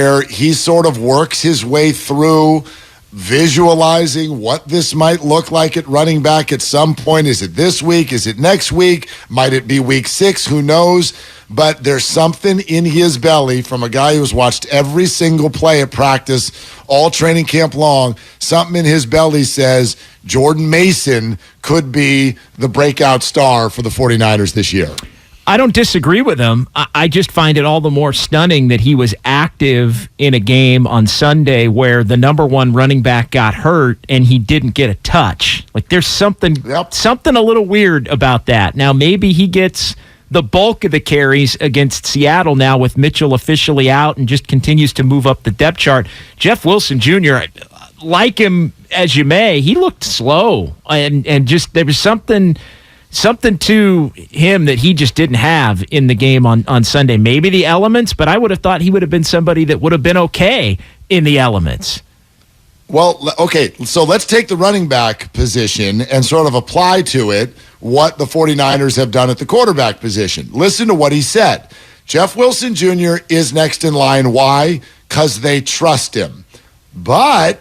where he sort of works his way through visualizing what this might look like at running back at some point. Is it this week? Is it next week? Might it be week 6? Who knows? But there's something in his belly from a guy who's watched every single play at practice all training camp long. Something in his belly says Jordan Mason could be the breakout star for the 49ers this year. I don't disagree with him. I just find it all the more stunning that he was active in a game on Sunday where the number one running back got hurt and he didn't get a touch. Like there's something a little weird about that. Now maybe he gets the bulk of the carries against Seattle now with Mitchell officially out and just continues to move up the depth chart. Jeff Wilson Jr., like him as you may, he looked slow and just there was something to him that he just didn't have in the game on Sunday. Maybe the elements, but I would have thought he would have been somebody that would have been okay in the elements. Well, okay, so let's take the running back position and sort of apply to it what the 49ers have done at the quarterback position. Listen to what he said. Jeff Wilson Jr. is next in line. Why? Because they trust him. But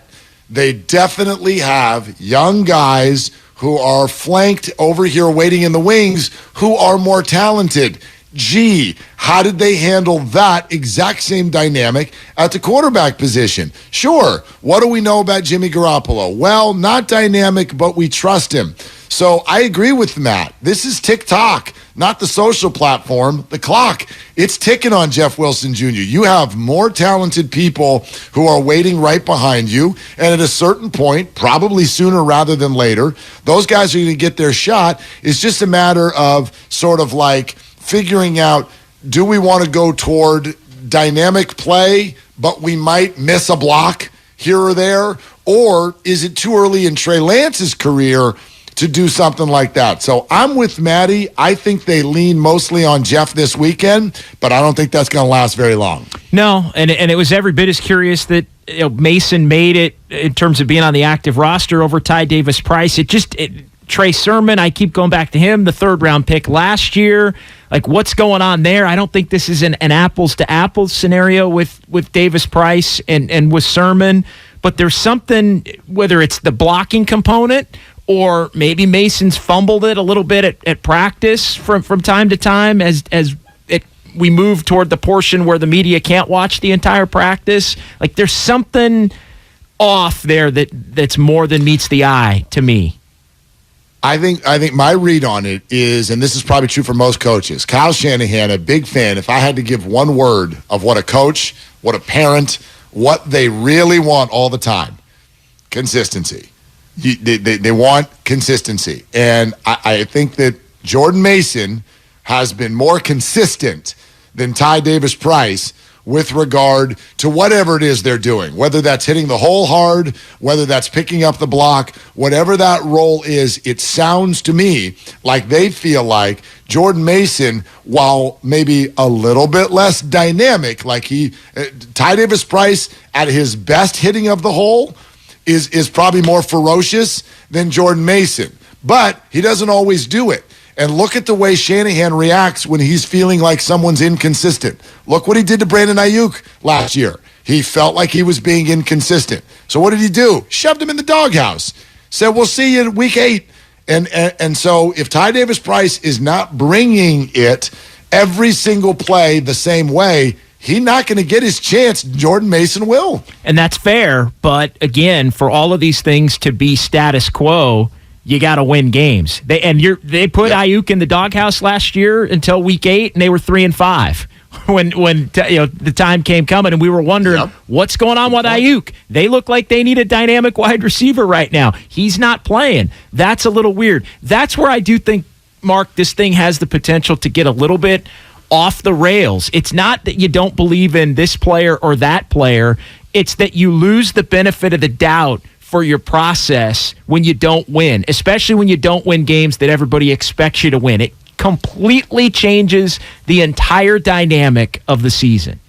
they definitely have young guys who are flanked over here waiting in the wings who are more talented. Gee, how did they handle that exact same dynamic at the quarterback position? Sure, what do we know about Jimmy Garoppolo? Well, not dynamic, but we trust him. So I agree with Matt. This is TikTok, not the social platform, the clock. It's ticking on Jeff Wilson Jr. You have more talented people who are waiting right behind you, and at a certain point, probably sooner rather than later, those guys are going to get their shot. It's just a matter of sort of like figuring out, do we want to go toward dynamic play, but we might miss a block here or there? Or is it too early in Trey Lance's career to do something like that? So I'm with Maddie. I think they lean mostly on Jeff this weekend, but I don't think that's going to last very long. No, and it was every bit as curious that Mason made it in terms of being on the active roster over Ty Davis Price. Trey Sermon, I keep going back to him, the third-round pick last year. Like, what's going on there? I don't think this is an apples-to-apples scenario with Davis Price and with Sermon, but there's something, whether it's the blocking component or maybe Mason's fumbled it a little bit at practice from time to time as we move toward the portion where the media can't watch the entire practice. Like, there's something off there that's more than meets the eye to me. I think my read on it is, and this is probably true for most coaches, Kyle Shanahan, a big fan. If I had to give one word of what a coach, what a parent, what they really want all the time, consistency. They want consistency. And I think that Jordan Mason has been more consistent than Ty Davis Price with regard to whatever it is they're doing, whether that's hitting the hole hard, whether that's picking up the block, whatever that role is. It sounds to me like they feel like Jordan Mason, while maybe a little bit less dynamic, like Ty Davis Price at his best hitting of the hole is probably more ferocious than Jordan Mason, but he doesn't always do it. And look at the way Shanahan reacts when he's feeling like someone's inconsistent. Look what he did to Brandon Ayuk last year. He felt like he was being inconsistent. So what did he do? Shoved him in the doghouse. Said, we'll see you in week 8. And so if Ty Davis Price is not bringing it every single play the same way, he's not going to get his chance. Jordan Mason will. And that's fair. But again, for all of these things to be status quo, you got to win games. They put Ayuk in the doghouse last year until week 8, and they were 3-5 when the time came coming, and we were wondering what's going on with Ayuk. They look like they need a dynamic wide receiver right now. He's not playing. That's a little weird. That's where I do think, Mark, this thing has the potential to get a little bit off the rails. It's not that you don't believe in this player or that player. It's that you lose the benefit of the doubt for your process when you don't win, especially when you don't win games that everybody expects you to win. It completely changes the entire dynamic of the season.